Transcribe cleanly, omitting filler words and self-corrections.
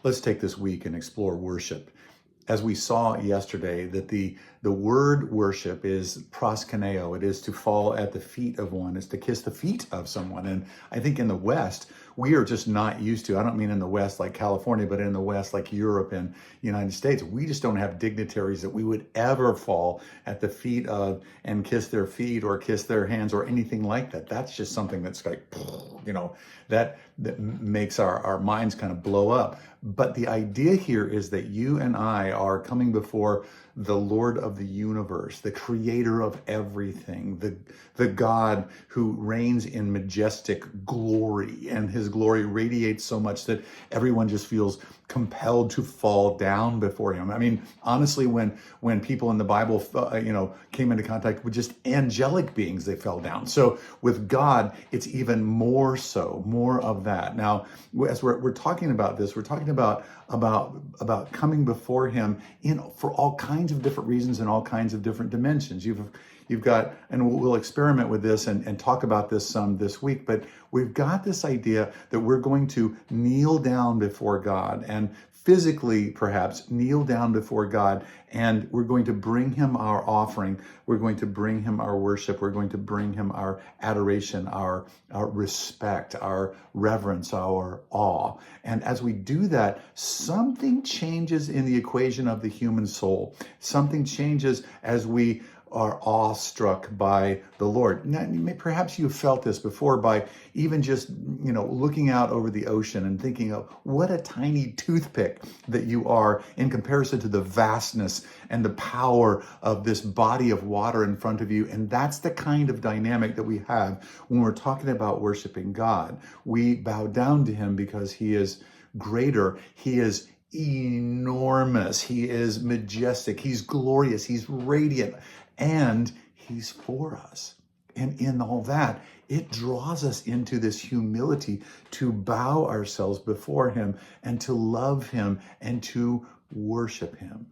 Let's take this week and explore worship. As we saw yesterday, that the word worship is proskuneo. It is to fall at the feet of one. It's to kiss the feet of someone. And I think in the West, we are just not used to, I don't mean in the West like California, but in the West like Europe and United States, we just don't have dignitaries that we would ever fall at the feet of and kiss their feet or kiss their hands or anything like that. That's just something that's like, that makes our minds kind of blow up. But the idea here is that you and I are coming before the Lord of the universe, the creator of everything, the God who reigns in majestic glory, and his glory radiates so much that everyone just feels compelled to fall down before him. I mean, honestly, when people in the Bible, came into contact with just angelic beings, they fell down. So with God, it's even more so, more of that. Now, as we're talking about this, we're talking about coming before him for all kinds of different reasons and all kinds of different dimensions. You've got, and we'll experiment with this and talk about this some this week, but we've got this idea that we're going to kneel down before God and physically perhaps kneel down before God, and we're going to bring him our offering. We're going to bring him our worship. We're going to bring him our adoration, our respect, our reverence, our awe. And as we do that, something changes in the equation of the human soul. Something changes as we are awestruck by the Lord. Now, perhaps you've felt this before by even just, looking out over the ocean and thinking of what a tiny toothpick that you are in comparison to the vastness and the power of this body of water in front of you. And that's the kind of dynamic that we have when we're talking about worshiping God. We bow down to him because he is greater. He is enormous. He is majestic. He's glorious. He's radiant. And he's for us. And in all that, it draws us into this humility to bow ourselves before him and to love him and to worship him.